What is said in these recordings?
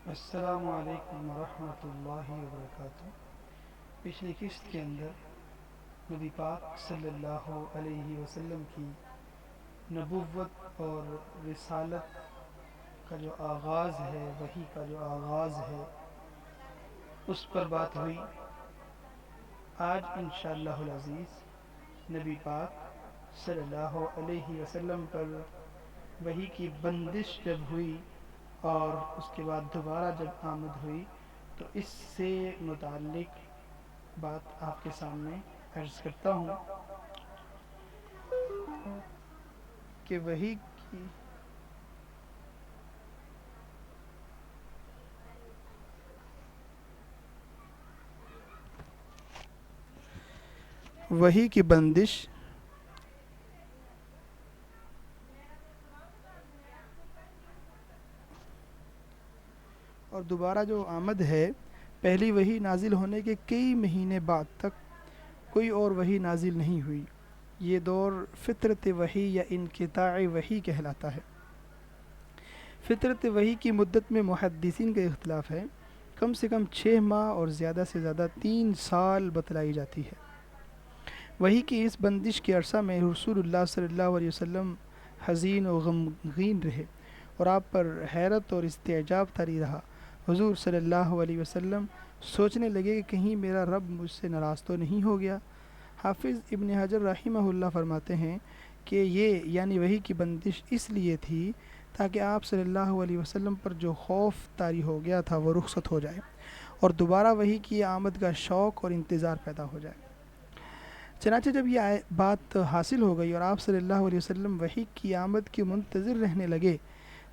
السلام علیکم ورحمتہ اللہ وبرکاتہ۔ پچھلی قسط کے اندر نبی پاک صلی اللہ علیہ وسلم کی نبوت اور رسالت کا جو آغاز ہے، وحی کا جو آغاز ہے، اس پر بات ہوئی۔ آج انشاءاللہ العزیز نبی پاک صلی اللہ علیہ وسلم پر وحی کی بندش جب ہوئی اور اس کے بعد دوبارہ جب آمد ہوئی تو اس سے متعلق بات آپ کے سامنے عرض کرتا ہوں کہ وحی کی بندش اور دوبارہ جو آمد ہے، پہلی وحی نازل ہونے کے کئی مہینے بعد تک کوئی اور وحی نازل نہیں ہوئی۔ یہ دور فطرت وحی یا انقطاع وحی کہلاتا ہے۔ فطرت وحی کی مدت میں محدثین کا اختلاف ہے، کم سے کم 6 ماہ اور زیادہ سے زیادہ 3 سال بتلائی جاتی ہے۔ وحی کی اس بندش کے عرصہ میں رسول اللہ صلی اللہ علیہ وسلم حزین و غمگین رہے اور آپ پر حیرت اور استعجاب طاری رہا۔ حضور صلی اللہ علیہ وسلم سوچنے لگے کہ کہیں میرا رب مجھ سے ناراض تو نہیں ہو گیا۔ حافظ ابن حجر رحمہ اللہ فرماتے ہیں کہ یہ یعنی وحی کی بندش اس لیے تھی تاکہ آپ صلی اللہ علیہ وسلم پر جو خوف طاری ہو گیا تھا وہ رخصت ہو جائے اور دوبارہ وحی کی آمد کا شوق اور انتظار پیدا ہو جائے۔ چنانچہ جب یہ بات حاصل ہو گئی اور آپ صلی اللہ علیہ وسلم وحی کی آمد کے منتظر رہنے لگے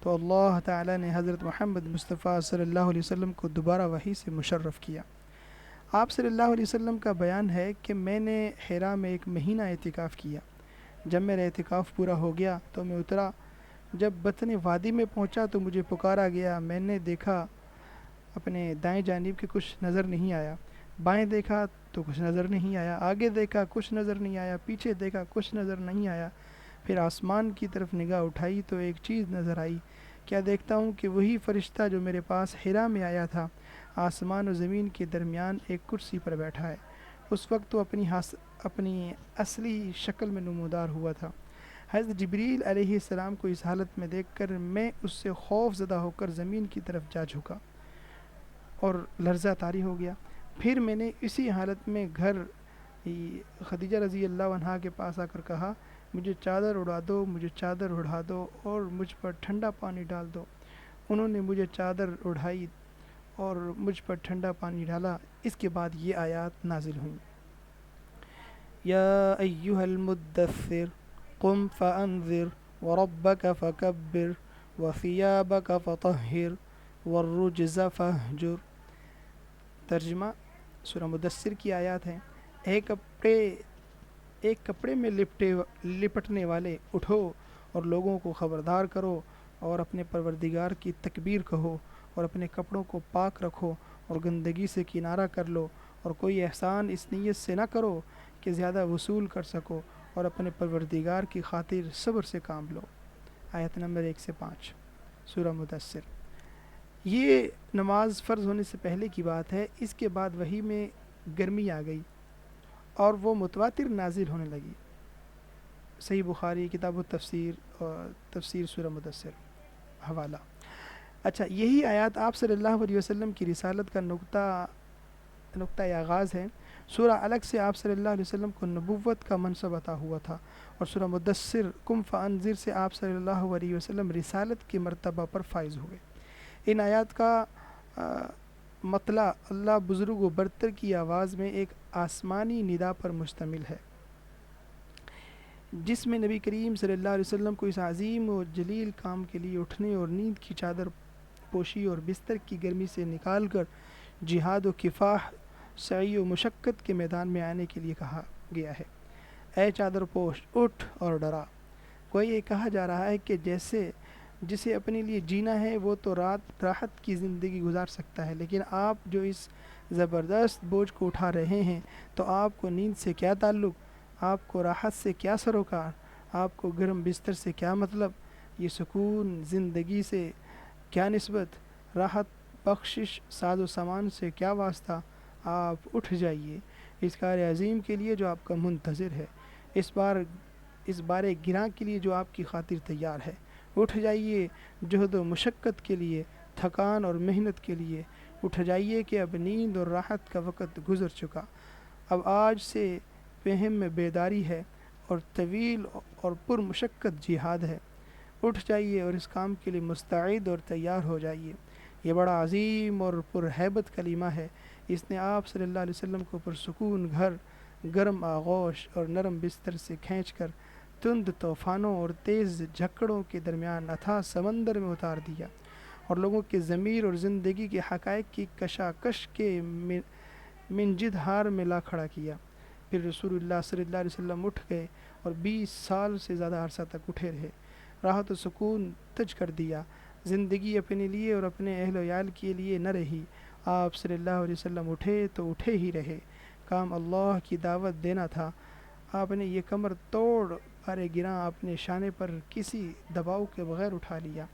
تو اللہ تعالی نے حضرت محمد مصطفیٰ صلی اللہ علیہ وسلم کو دوبارہ وحی سے مشرف کیا۔ آپ صلی اللہ علیہ وسلم کا بیان ہے کہ میں نے حرا میں 1 مہینہ اعتکاف کیا۔ جب میرا اعتکاف پورا ہو گیا تو میں اترا۔ جب بطن وادی میں پہنچا تو مجھے پکارا گیا۔ میں نے دیکھا اپنے دائیں جانب کہ کچھ نظر نہیں آیا، بائیں دیکھا تو کچھ نظر نہیں آیا، آگے دیکھا کچھ نظر نہیں آیا، پیچھے دیکھا کچھ نظر نہیں آیا۔ پھر آسمان کی طرف نگاہ اٹھائی تو ایک چیز نظر آئی۔ کیا دیکھتا ہوں کہ وہی فرشتہ جو میرے پاس حرا میں آیا تھا آسمان و زمین کے درمیان ایک کرسی پر بیٹھا ہے۔ اس وقت وہ اپنی اصلی شکل میں نمودار ہوا تھا۔ حضرت جبریل علیہ السلام کو اس حالت میں دیکھ کر میں اس سے خوف زدہ ہو کر زمین کی طرف جا جھکا اور لرزہ طاری ہو گیا۔ پھر میں نے اسی حالت میں گھر خدیجہ رضی اللہ عنہا کے پاس آ کر کہا، مجھے چادر اڑا دو، مجھے چادر اڑا دو اور مجھ پر ٹھنڈا پانی ڈال دو۔ انہوں نے مجھے چادر اڑائی اور مجھ پر ٹھنڈا پانی ڈالا۔ اس کے بعد یہ آیات نازل ہوئیں، یا ایہا المدثر قم فانذر وربک فکبر وثیابک فطہر والرجز فہجر۔ ترجمہ سورہ مدثر کی آیات ہیں۔ ایک کپڑے میں لپٹنے والے، اٹھو اور لوگوں کو خبردار کرو اور اپنے پروردگار کی تکبیر کہو اور اپنے کپڑوں کو پاک رکھو اور گندگی سے کنارہ کر لو اور کوئی احسان اس نیت سے نہ کرو کہ زیادہ وصول کر سکو اور اپنے پروردگار کی خاطر صبر سے کام لو۔ آیت نمبر 1 سے 5 سورہ مدثر۔ یہ نماز فرض ہونے سے پہلے کی بات ہے۔ اس کے بعد وحی میں گرمی آ گئی اور وہ متواتر نازل ہونے لگی۔ صحیح بخاری کتاب التفسیر اور تفسیر سورہ مدثر حوالہ۔ اچھا، یہی آیات آپ صلی اللہ علیہ وسلم کی رسالت کا نقطہ آغاز ہے۔ سورہ الگ سے آپ صلی اللہ علیہ وسلم کو نبوت کا منصب عطا ہوا تھا اور سورہ مدثر قم فانذر سے آپ صلی اللہ علیہ وسلم رسالت کے مرتبہ پر فائز ہوئے۔ ان آیات کا مطلع اللہ بزرگ و برتر کی آواز میں ایک آسمانی ندا پر مشتمل ہے، جس میں نبی کریم صلی اللہ علیہ وسلم کو اس عظیم و جلیل کام کے لیے اٹھنے اور نیند کی چادر پوشی اور بستر کی گرمی سے نکال کر جہاد و کفاح، سعی و مشقت کے میدان میں آنے کے لیے کہا گیا ہے۔ اے چادر پوش، اٹھ اور ڈرا۔ کوئی یہ کہا جا رہا ہے کہ جسے اپنے لیے جینا ہے وہ تو راحت کی زندگی گزار سکتا ہے، لیکن آپ جو اس زبردست بوجھ کو اٹھا رہے ہیں تو آپ کو نیند سے کیا تعلق، آپ کو راحت سے کیا سروکار، آپ کو گرم بستر سے کیا مطلب، یہ سکون زندگی سے کیا نسبت، راحت بخشش ساز و سامان سے کیا واسطہ، آپ اٹھ جائیے اس کار عظیم کے لیے جو آپ کا منتظر ہے، اس بار گراں کے لیے جو آپ کی خاطر تیار ہے۔ اٹھ جائیے جہد و مشقت کے لیے، تھکان اور محنت کے لیے۔ اٹھ جائیے کہ اب نیند اور راحت کا وقت گزر چکا، اب آج سے فہم میں بیداری ہے اور طویل اور پر مشقت جہاد ہے۔ اٹھ جائیے اور اس کام کے لیے مستعد اور تیار ہو جائیے۔ یہ بڑا عظیم اور پرہیبت کلمہ ہے۔ اس نے آپ صلی اللہ علیہ وسلم کو پرسکون گھر، گرم آغوش اور نرم بستر سے کھینچ کر تند طوفانوں اور تیز جھکڑوں کے درمیان اتھاہ سمندر میں اتار دیا، اور لوگوں کے ضمیر اور زندگی کے حقائق کی کشاکش کے منجد ہار میں لا کھڑا کیا۔ پھر رسول اللہ صلی اللہ علیہ وسلم اٹھ گئے اور 20 سال سے زیادہ عرصہ تک اٹھے رہے، راحت و سکون تج کر دیا۔ زندگی اپنے لیے اور اپنے اہل و عیال کے لیے نہ رہی، آپ صلی اللہ علیہ وسلم اٹھے تو اٹھے ہی رہے۔ کام اللہ کی دعوت دینا تھا، آپ نے یہ کمر توڑ بار گراں اپنے شانے پر کسی دباؤ کے بغیر اٹھا لیا۔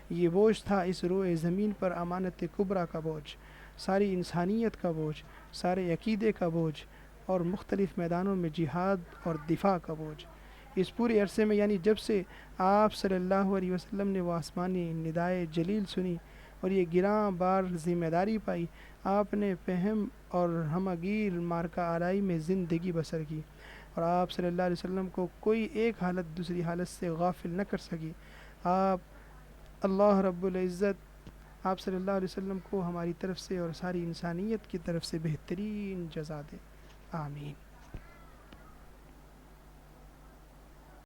یہ بوجھ تھا اس روئے زمین پر امانت کبریٰ کا بوجھ، ساری انسانیت کا بوجھ، سارے عقیدے کا بوجھ، اور مختلف میدانوں میں جہاد اور دفاع کا بوجھ۔ اس پورے عرصے میں، یعنی جب سے آپ صلی اللہ علیہ وسلم نے وہ آسمانی ندائے جلیل سنی اور یہ گراں بار ذمہ داری پائی، آپ نے فہم اور ہمگیر مارکہ آرائی میں زندگی بسر کی، اور آپ صلی اللہ علیہ وسلم کو کوئی ایک حالت دوسری حالت سے غافل نہ کر سکی۔ اللہ رب العزت آپ صلی اللہ علیہ وسلم کو ہماری طرف سے اور ساری انسانیت کی طرف سے بہترین جزا دے، آمین۔